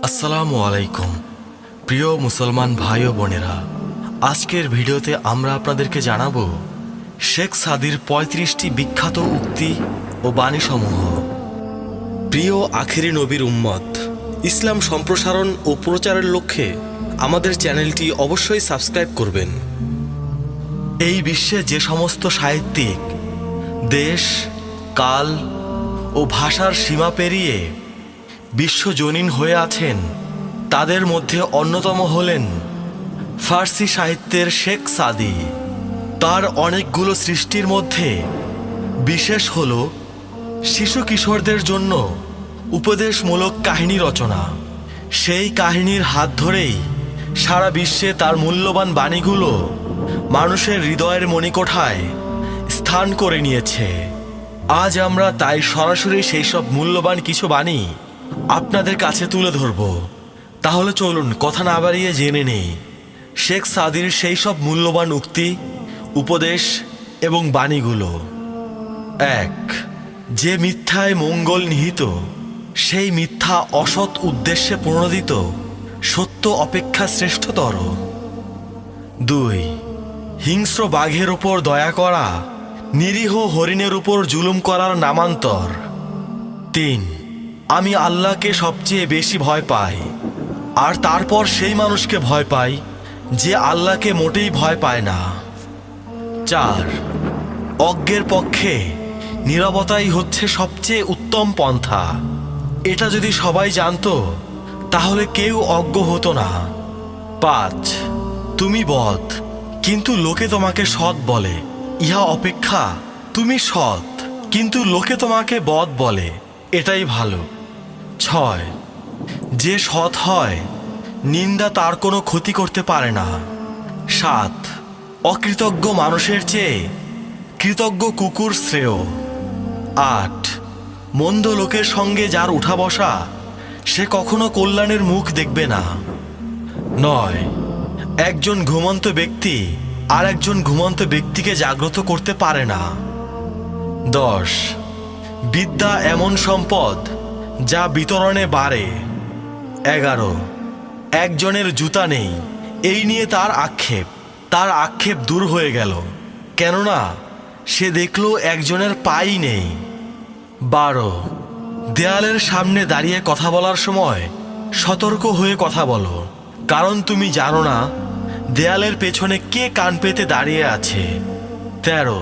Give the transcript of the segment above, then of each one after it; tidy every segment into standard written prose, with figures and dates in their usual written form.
আসসালামু আলাইকুম প্রিয় মুসলমান ভাই ও বোনেরা, আজকের ভিডিওতে আমরা আপনাদেরকে জানাবো শেখ সাদির ৩৫টি বিখ্যাত উক্তি ও বাণীসমূহ। প্রিয় আখেরি নবীর উম্মত, ইসলাম সম্প্রসারণ ও প্রচারের লক্ষ্যে আমাদের চ্যানেলটি অবশ্যই সাবস্ক্রাইব করবেন। এই বিশ্বে যে সমস্ত সাহিত্যিক দেশ, কাল ও ভাষার সীমা পেরিয়ে বিশ্বজনীন হয়ে আছেন, তাদের মধ্যে অন্যতম হলেন ফার্সি সাহিত্যের শেখ সাদি। তার অনেকগুলো সৃষ্টির মধ্যে বিশেষ হল শিশু কিশোরদের জন্য উপদেশমূলক কাহিনী রচনা। সেই কাহিনীর হাত ধরেই সারা বিশ্বে তার মূল্যবান বাণীগুলো মানুষের হৃদয়ের মণিকোঠায় স্থান করে নিয়েছে। আজ আমরা তাই সরাসরি সেই সব মূল্যবান কিছু বাণী আপনাদের কাছে তুলে ধরব। তাহলে চলুন কথা না বাড়িয়ে জেনে নেই শেখ সাদির সেই সব মূল্যবান উক্তি, উপদেশ এবং বাণীগুলো। ১. যে মিথ্যায় মঙ্গল নিহিত, সেই মিথ্যা অসৎ উদ্দেশ্যে প্রণোদিত সত্য অপেক্ষা শ্রেষ্ঠতর। ২. হিংস্র বাঘের ওপর দয়া করা নিরীহ হরিণের উপর জুলুম করার নামান্তর। ৩. আমি আল্লাহকে সবচেয়ে বেশি ভয় পাই, আর তারপর সেই মানুষকে ভয় পাই যে আল্লাহকে মোটেই ভয় পায় না। ৪. অজ্ঞের পক্ষে নীরবতাই হচ্ছে সবচেয়ে উত্তম পন্থা। এটা যদি সবাই জানতো তাহলে কেউ অজ্ঞ হতো না। ৫. তুমি বদ, কিন্তু লোকে তোমাকে সৎ বলে, ইহা অপেক্ষা তুমি সৎ কিন্তু লোকে তোমাকে বদ বলে, এটাই ভালো। ৬. যে সৎ হয় নিন্দা তার কোনো ক্ষতি করতে পারে না। ৭. অকৃতজ্ঞ মানুষের চেয়ে কৃতজ্ঞ কুকুর শ্রেয়। ৮. মন্দ লোকের সঙ্গে যার উঠা বসা, সে কখনো কল্যাণের মুখ দেখবে না। ৯. একজন ঘুমন্ত ব্যক্তি আর একজন ঘুমন্ত ব্যক্তিকে জাগ্রত করতে পারে না। ১০. বিদ্যা এমন সম্পদ যা বিতরণে বাড়ে। ১১. একজনের জুতা নেই, এই নিয়ে তার আক্ষেপ দূর হয়ে গেল, কেননা সে দেখল একজনের পাই নেই। ১২. দেয়ালের সামনে দাঁড়িয়ে কথা বলার সময় সতর্ক হয়ে কথা বলো, কারণ তুমি জানো না দেয়ালের পেছনে কে কান পেতে দাঁড়িয়ে আছে। ১৩.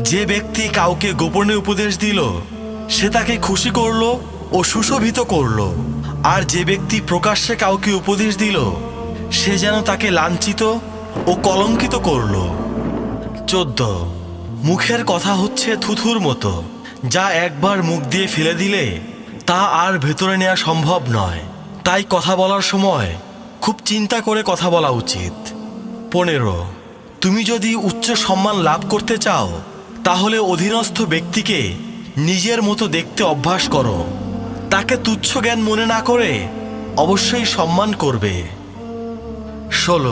যে ব্যক্তি কাউকে গোপনে উপদেশ দিল, সে তাকে খুশি করলো ও সুশোভিত করলো, আর যে ব্যক্তি প্রকাশ্যে কাউকে উপদেশ দিল, সে যেন তাকে লাঞ্ছিত ও কলঙ্কিত করলো। ১৪. মুখের কথা হচ্ছে থুথুর মতো, যা একবার মুখ দিয়ে ফেলে দিলে তা আর ভেতরে নেওয়া সম্ভব নয়, তাই কথা বলার সময় খুব চিন্তা করে কথা বলা উচিত। ১৫. তুমি যদি উচ্চ সম্মান লাভ করতে চাও, তাহলে অধীনস্থ ব্যক্তিকে নিজের মতো দেখতে অভ্যাস করো, তাকে তুচ্ছ জ্ঞান মনে না করে অবশ্যই সম্মান করবে। ১৬.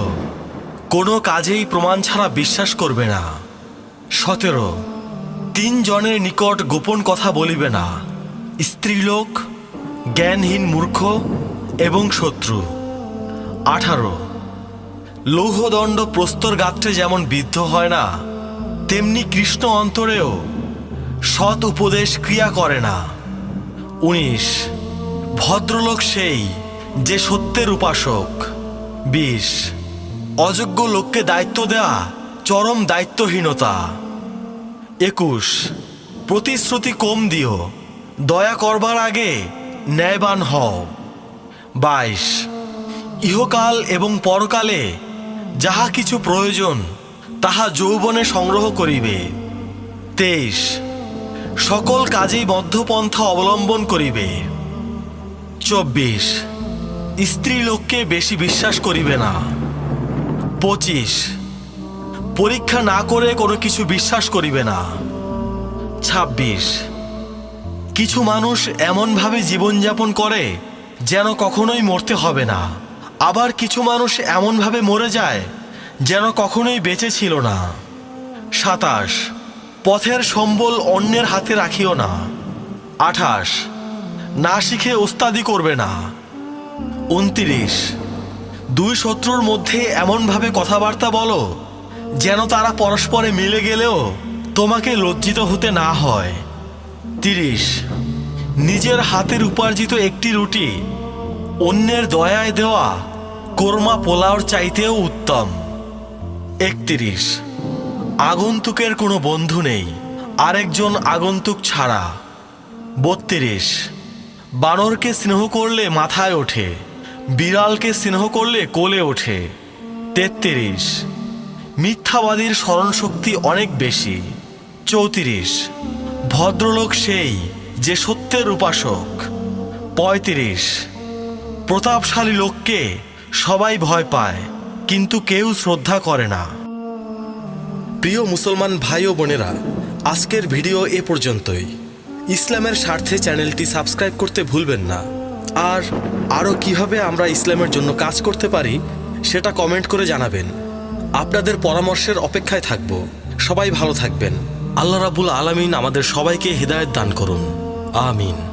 কোনো কাজেই প্রমাণ ছাড়া বিশ্বাস করবে না। ১৭. ৩ জনের নিকট গোপন কথা বলিবে না: স্ত্রীলোক, জ্ঞানহীন মূর্খ এবং শত্রু। ১৮. লৌহদণ্ড প্রস্তর গাত্রে যেমন বিদ্ধ হয় না, তেমনি কৃষ্ণ অন্তরেও সৎ উপদেশ ক্রিয়া করে না। ১৯. ভদ্রলোক সেই যে সত্যের উপাসক। ২০. অযোগ্য লোককে দায়িত্ব দেওয়া চরম দায়িত্বহীনতা। ২১. প্রতিশ্রুতি কম দিও, দয়া করবার আগে ন্যায়বান হও। ২২. ইহকাল এবং পরকালে যাহা কিছু প্রয়োজন তাহা যৌবনে সংগ্রহ করিবে। ২৩. সকল কাজেই মধ্যপন্থা অবলম্বন করিবে। ২৪. স্ত্রী লোককে বেশি বিশ্বাস করিবে না। ২৫. পরীক্ষা না করে কোনো কিছু বিশ্বাস করিবে না। ২৬. কিছু মানুষ এমনভাবে জীবনযাপন করে যেন কখনোই মরতে হবে না, আবার কিছু মানুষ এমনভাবে মরে যায় যেন কখনোই বেঁচে ছিল না। ২৭. পথের সম্বল অন্যের হাতে রাখিও না। ২৮. না শিখে ওস্তাদি করবে না। 29, দুই শত্রুর মধ্যে এমনভাবে কথাবার্তা বলো যেন তারা পরস্পরে মিলে গেলেও তোমাকে লজ্জিত হতে না হয়। 30, নিজের হাতের উপার্জিত একটি রুটি অন্যের দয়ায় দেওয়া কোরমা পোলাওর চাইতেও উত্তম। 31, আগন্তুকের কোনো বন্ধু নেই আরেকজন আগন্তুক ছাড়া। 32, বানরকে স্নেহ করলে মাথায় ওঠে, বিড়ালকে স্নেহ করলে কোলে ওঠে। 33, মিথ্যাবাদীর স্মরণশক্তি অনেক বেশি। 34, ভদ্রলোক সেই যে সত্যের উপাসক। 35, প্রতাপশালী লোককে সবাই ভয় পায় কিন্তু কেউ শ্রদ্ধা করে না। প্রিয় মুসলমান ভাই ও বোনেরা, আজকের ভিডিও এ পর্যন্তই। ইসলামের স্বার্থে চ্যানেলটি সাবস্ক্রাইব করতে ভুলবেন না। আর আরও কিভাবে আমরা ইসলামের জন্য কাজ করতে পারি সেটা কমেন্ট করে জানাবেন। আপনাদের পরামর্শের অপেক্ষায় থাকব। সবাই ভালো থাকবেন। আল্লাহ রাব্বুল আলামিন আমাদের সবাইকে হিদায়াত দান করুন। আমিন।